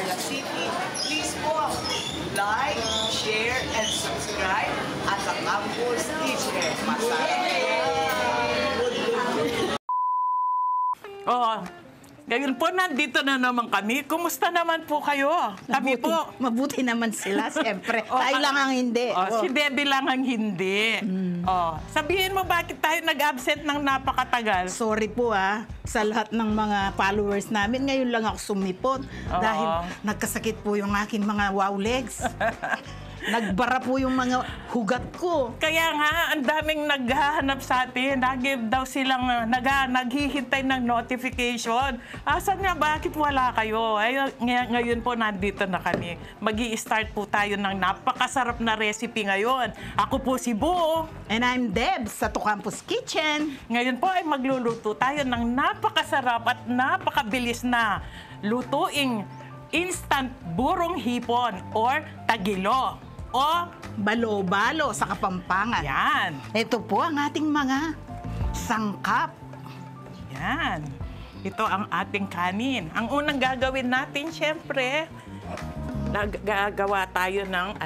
Carla City. Please po, like, share, and subscribe at sa Campus Kitchen. Oh, ngayon po, nandito na naman kami. Kumusta naman po kayo? Kami po. Mabuti naman sila, siyempre. Tayo lang ang hindi. Si Debbie lang ang hindi. Sabihin mo bakit tayo nag-absent ng napakatagal? Sorry po sa lahat ng mga followers namin. Ngayon lang ako sumipot dahil nagkasakit po yung aking mga wow legs. Nagbara po yung mga hugat ko. Kaya nga, ang daming naghahanap sa atin. Nag-give daw silang naghihintay ng notification. Asan nga, bakit wala kayo? Ay, ngayon po, nandito na kami. Mag-i-start po tayo ng napakasarap na recipe ngayon. Ako po si Bo. And I'm Deb sa Campus Kitchen. Ngayon po ay magluluto tayo ng napakasarap at napakabilis na lutuing instant burong hipon or tagilo. O balo-balo sa Kapampangan. Yan. Ito po ang ating mga sangkap. Yan. Ito ang ating kanin. Ang unang gagawin natin, syempre, gagawa tayo ng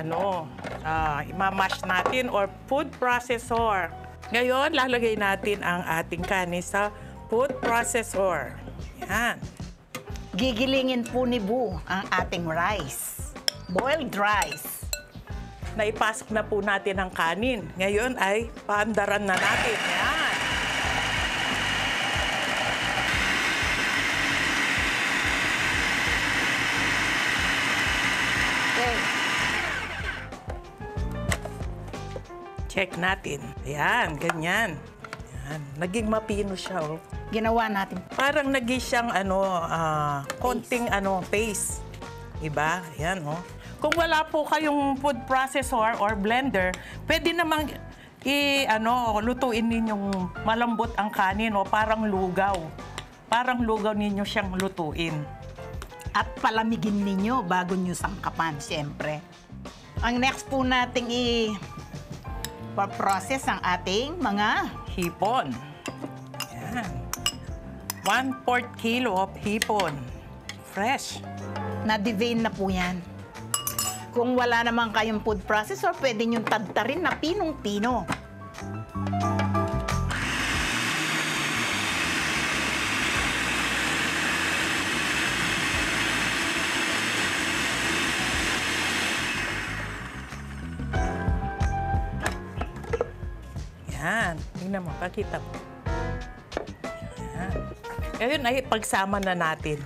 imamash natin or food processor. Ngayon, lalagay natin ang ating kanin sa food processor. Yan. Gigilingin po ni Bu ang ating rice. Boiled rice. Naipasok na po natin ang kanin. Ngayon ay paandaran na natin. Yan. Okay. Check natin. Ayan, ganyan. Yan. Naging mapino siya, oh. Ginawa natin. Parang naging siyang konting paste. Diba? Ayan, oh. Kung wala po kayong food processor or blender, pwede namang lutuin ninyong malambot ang kanin o parang lugaw. Parang lugaw ninyo siyang lutuin. At palamigin ninyo bago nyo sangkapan, siyempre. Ang next po nating i-process ang ating mga hipon. Yan. 1/4 kilo of hipon. Fresh. Na-devein na po yan. Kung wala naman kayong food processor, pwede nyo tadtarin na pinong-pino. Yan. Tingnan mo, pakita mo. Yan. Ngayon ay pagsama na natin.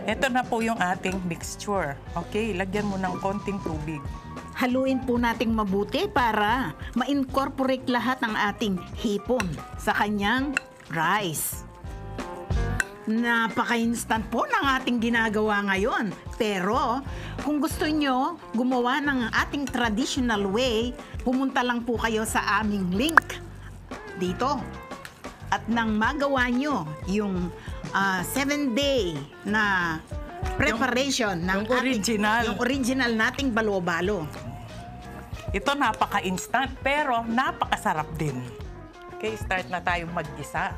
Ito na po yung ating mixture. Okay, lagyan mo ng konting tubig. Haluin po nating mabuti para ma-incorporate lahat ng ating hipon sa kanyang rice. Napaka-instant po ng ating ginagawa ngayon. Pero kung gusto nyo gumawa ng ating traditional way, pumunta lang po kayo sa aming link dito. At nang magawa nyo yung 7-day na preparation ng yung original nating balo-balo. Ito napaka-instant pero napakasarap din. Okay, start na tayong mag-gisa.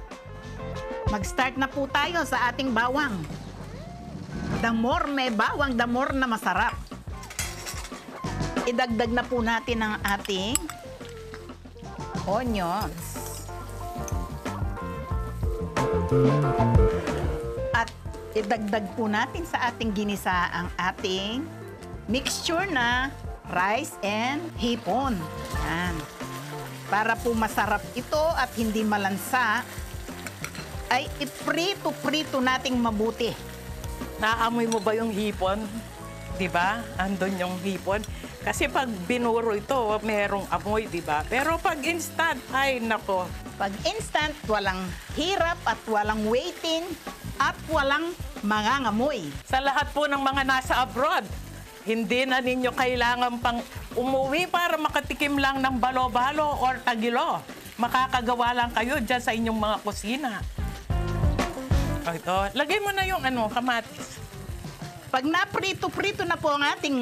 Mag-start na po tayo sa ating bawang. The more may bawang, the more na masarap. Idagdag na po natin ang ating onions. At idagdag po natin sa ating ginisa ang ating mixture na rice and hipon. Yan. Para po masarap ito at hindi malansa, ay iprito-prito nating mabuti. Naamoy mo ba yung hipon? Diba? Andun yung hipon. Kasi pag binuro ito, merong amoy, diba? Pero pag instant, ay nako. Pag instant, walang hirap at walang waiting at walang mangangamoy. Sa lahat po ng mga nasa abroad, hindi na ninyo kailangan pang umuwi para makatikim lang ng balo-balo or tagilo. Makakagawa lang kayo dyan sa inyong mga kusina. O ito, lagay mo na yung kamatis. Pag naprito-prito na po ang ating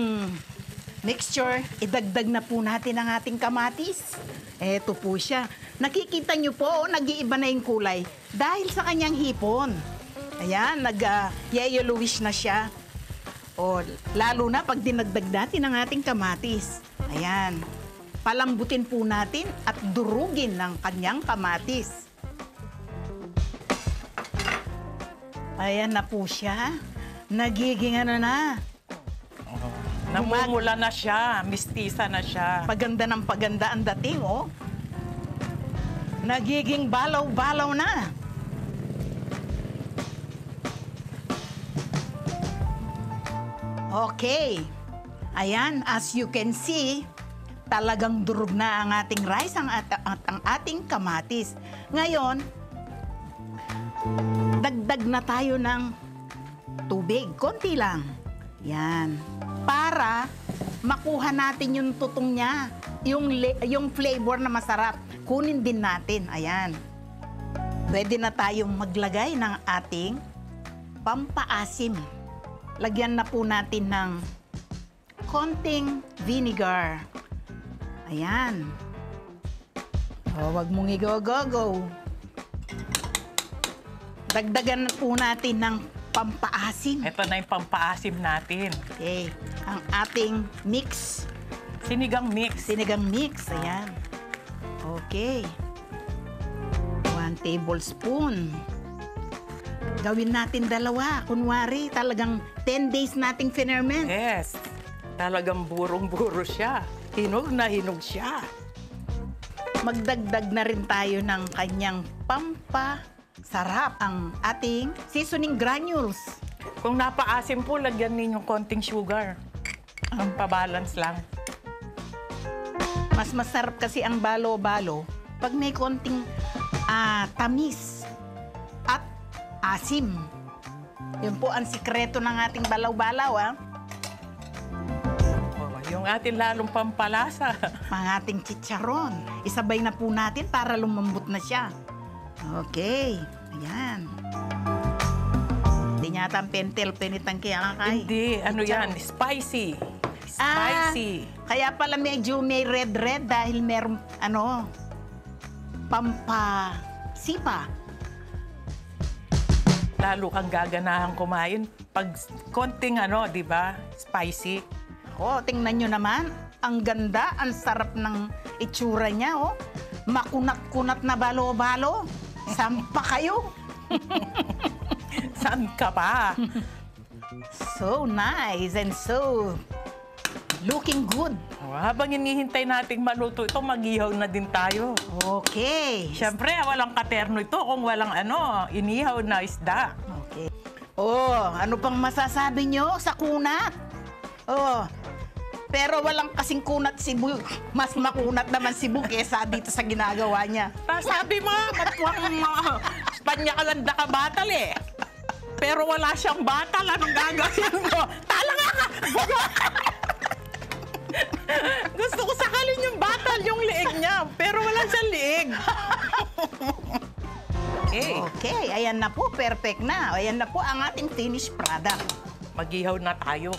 mixture, idagdag na po natin ang ating kamatis. Eto po siya. Nakikita nyo po, nag-iiba na yung kulay dahil sa kanyang hipon. Ayan, nag-yellowish na siya. O, lalo na pag dinagdag natin ang ating kamatis. Ayan. Palambutin po natin at durugin ng kanyang kamatis. Ayan na po siya. Nagiging ano na. Namumula na siya, mistisa na siya. Paganda ng paganda ang dating, oh. Nagiging balaw-balaw na. Okay. Ayan, as you can see, talagang durog na ang ating rice at ang ating kamatis. Ngayon, dagdag na tayo ng tubig. Konti lang. Yan. Para makuha natin yung tutong niya. Yung flavor na masarap. Kunin din natin. Ayan. Pwede na tayong maglagay ng ating pampaasim. Lagyan na po natin ng konting vinegar. Ayan. O, wag mong i-go-go-go. Dagdagan po natin ng pampaasim. Ito na yung pampaasim natin. Okay. Ang ating mix. Sinigang mix. Sinigang mix. Ayan. Okay. 1 tablespoon. Gawin natin 2. Kunwari, talagang 10 days nating ferment. Yes. Talagang burong-buro siya. Hinog na hinog siya. Magdagdag na rin tayo ng kanyang pampasarap, ang ating seasoning granules. Kung napaasim po, lagyan ninyong konting sugar. Ang pabalance lang. Mas masarap kasi ang balo-balo pag may konting tamis at asim. Yun po ang sikreto ng ating balaw-balaw, Yung ating lalong pampalasa. Mga ating chicharon. Isabay na po natin para lumambot na siya. Okay. Ayan. Hindi niya ang pentel-penitang kaya kakay. Hindi. Ano yan? Spicy. Spicy. Kaya pala medyo may red-red dahil meron, pampasipa. Lalo kang gaganahan kumain pag konting di ba? Spicy. Tingnan nyo naman. Ang ganda, ang sarap ng itsura niya, Makunat-kunat na balo-balo. Sampa kayo. Saan ka pa? So nice and so looking good. Habang hinihintay nating maluto ito, mag-ihaw na din tayo. Okay. Siyempre, walang katerno ito kung walang inihaw na isda. Okay. Ano pang masasabi nyo sa kunat? Pero walang kasing kunat si Bu. Mas makunat naman si Bu kesa dito sa ginagawa niya. Sabi mo, matwang Espanya ka lang ka batal eh. Pero wala siyang batal. Anong gagawin mo? Talanga ka! Gusto ko sakalin yung batal, yung liig niya. Pero wala siyang liig. Okay, ayan na po. Perfect na. Ayan na po ang ating finished product. Mag-ihaw na tayo.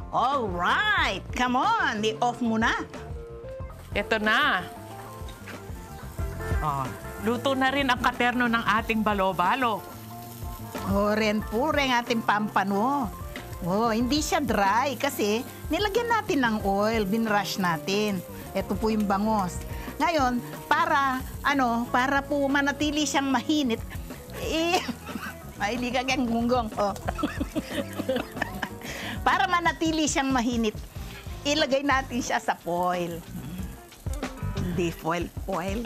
Alright, come on, i-off mo na. Ito na. Luto na rin ang katerno ng ating balo-balo. Ren po rin ating pampano. Hindi siya dry kasi nilagyan natin ng oil, binrush natin. Ito po yung bangos. Ngayon, para po manatili siyang mahinit, mahilig ka kang gunggong. Para manatili siyang mahinit, ilagay natin siya sa foil. Hindi foil. Okay.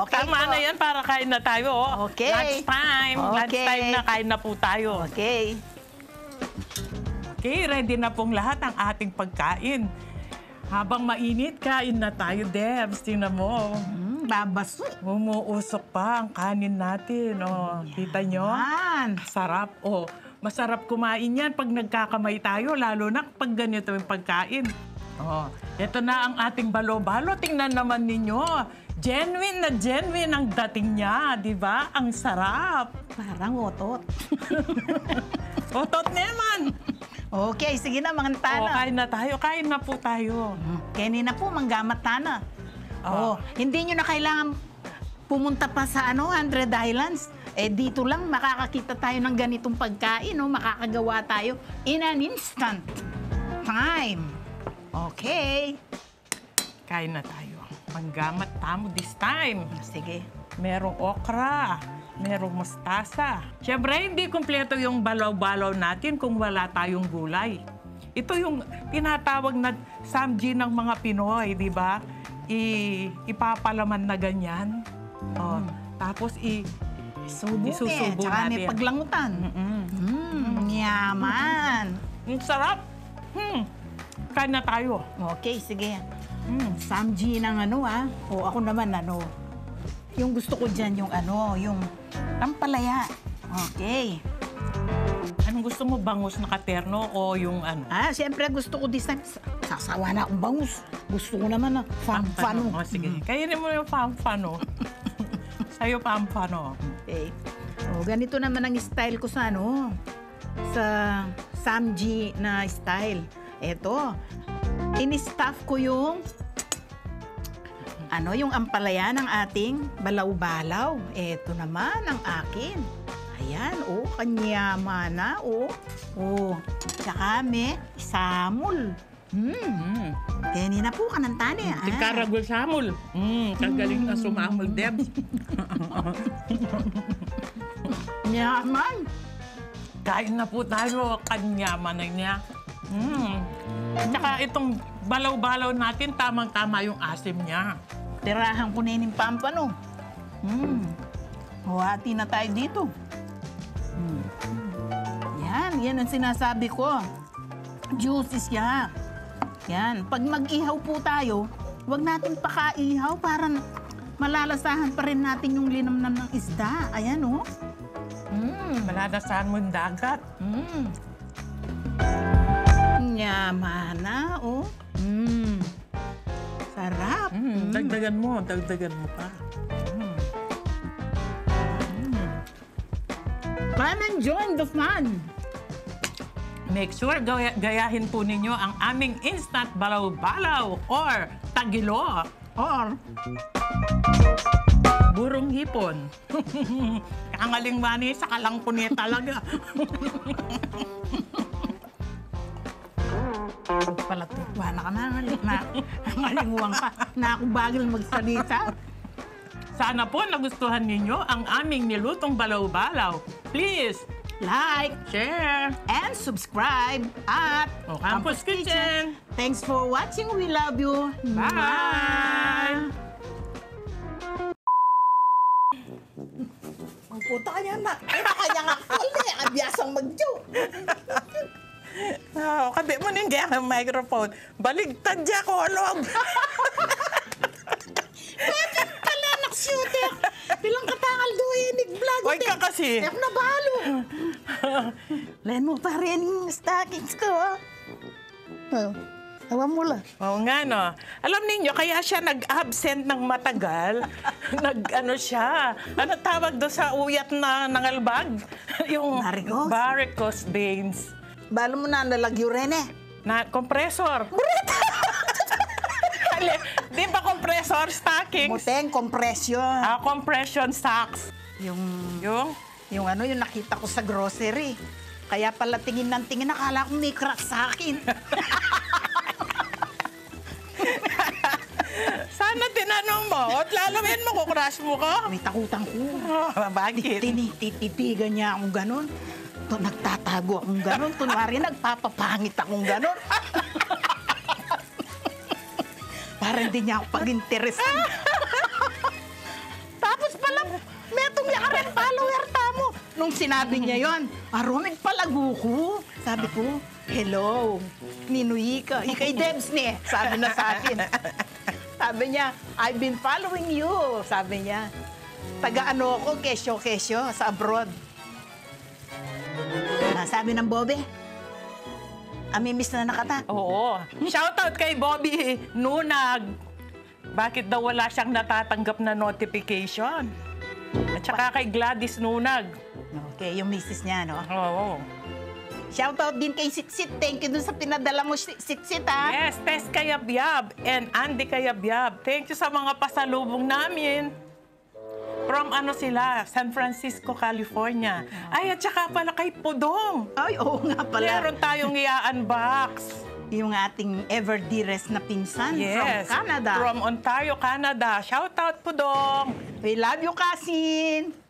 Tama na yan para kain na tayo. Okay. Lunchtime. Okay. Lunchtime na, kain na po tayo. Okay. Okay, ready na pong lahat ang ating pagkain. Habang mainit, kain na tayo, Debs. Tingnan mo. Babaso. Umuusok pa ang kanin natin. Kita nyo? Yan. Sarap. Masarap kumain yan pag nagkakamay tayo, lalo na pag ganito yung pagkain. Ito na ang ating balo-balo. Tingnan naman ninyo. Genuine na genuine ang dating niya, di ba? Ang sarap. Parang otot. Otot naman. Okay, sige na, mga tana. Kain na tayo. Kain na po tayo. Kaya na po, manggamat tana. Hindi nyo na kailangan pumunta pa sa 100 Islands. Dito lang makakakita tayo ng ganitong pagkain, no? Makakagawa tayo in an instant time. Okay. Kain na tayo. Panggamat tamo this time. Sige. Merong okra, merong mustasa. Siyempre, hindi kumpleto yung balaw-balaw natin kung wala tayong gulay. Ito yung tinatawag na samji ng mga Pinoy, di ba? Ipapalaman na ganyan. Oh, tapos Subo isusubo tsaka may natin. paglangutan. Yaman. Ang sarap. Kain na tayo. Okay, sige. Samji ng O ako naman yung gusto ko dyan yung yung tampalaya. Okay. Anong gusto mo? Bangus na katerno o yung ano? Siyempre gusto ko this time. Sasawa na akong bangus. Gusto ko naman pampano. Oh, sige. Kainin mo yung pampano. Sa'yo pampano. Okay. Ganito naman ang style ko sa sa samji na style. Eto, in-stuff ko yung yung ampalaya ng ating balaw-balaw. Eto naman ang akin. Ayan, kanyama na, Tsaka may samul. Teni na po kanantani. Tikaragol samul. Kagaling na sumamul, Debs. Yaman. Kain na po tayo. Kanyaman na niya. Tsaka itong balaw-balaw natin, tamang-tama yung asim niya. Tirahan ko na yung pampano. Huwati na tayo dito. Yan ang sinasabi ko. Juicy siya. Yan. Pag mag-ihaw po tayo, huwag natin pakaihaw para malalasahan pa rin natin yung linamnam ng isda. Ayan, Malalasahan mo yung dagat. Yaman na, Sarap. Dagdagan mo pa. Come and join the fun. Make sure gayahin po ninyo ang aming instant balaw-balaw or tagilo Or, burong hipon. Kangaling mani sa kalangkuni talaga. palatuwa na ka na. Nangalinguang ka. Na ako bagal magsalita. Sana po nagustuhan ninyo ang aming nilutong balaw-balaw. Please, Like, share, and subscribe at Campus Kitchen. Thanks for watching. We love you. Bye! Ang puta kanya na. Ito kanya nga kuli. Abiyasang mag-joke. Kabi mo ninggay ang microphone. Baligtad siya ko, alog. Bakit pala nakshooter? Bilang katangal doon, nag-vlog. Huwag ka kasi. Ako na balo. Len mo pa rin yung stockings ko. Awan mo lang. Oo nga, no. Alam ninyo, kaya siya nag-absent ng matagal. Siya. Ano tawag doon sa uyat na nangalbag? Yung Varicose? varicose veins. Balo mo na nalagyo rin Na compressor. Di ba compressor stockings? Muteng, compression. Compression socks. Yung Yung nakita ko sa grocery. Kaya pala tingin ng tingin, nakala ko may crack sa akin. sana tinanong mo. At lalamin mo, kukrush mo ko. May takutan ko. Bakit? Tinititipigan niya akong ganon. Nagtatago akong ganon. Tunwari, nagpapapangit akong ganon. Para hindi niya ako pag-interesan. Tapos pala, metong niya ka rin follower tamo. Nung sinabi niya yon, aromig palago ko. Sabi ko, hello, Ninoy ka. Ikay Debs ni. Sabi na sa akin. Sabi niya, I've been following you. Sabi niya, taga-ano ko, kesyo-kesyo sa abroad. Sabi ng Bobby, amimiss na nakata. Oo. Shoutout kay Bobby Nunag. Bakit daw wala siyang natatanggap na notification? At saka kay Gladys Nunag. Okay, yung misis niya, no? Oo. Shoutout din kay Sitsit. Thank you dun sa pinadala mo, Sitsit, ha? Yes, Tess Kayabyab and Andy Kayabyab. Thank you sa mga pasalubong namin. From sila, San Francisco, California. Ay, at saka pala kay Pudong. Ay, oo nga pala. Meron tayong i-unbox. Yung ating ever dearest na pinsan Yes. from Canada. From Ontario, Canada. Shout out, Pudong. We love you, cousin.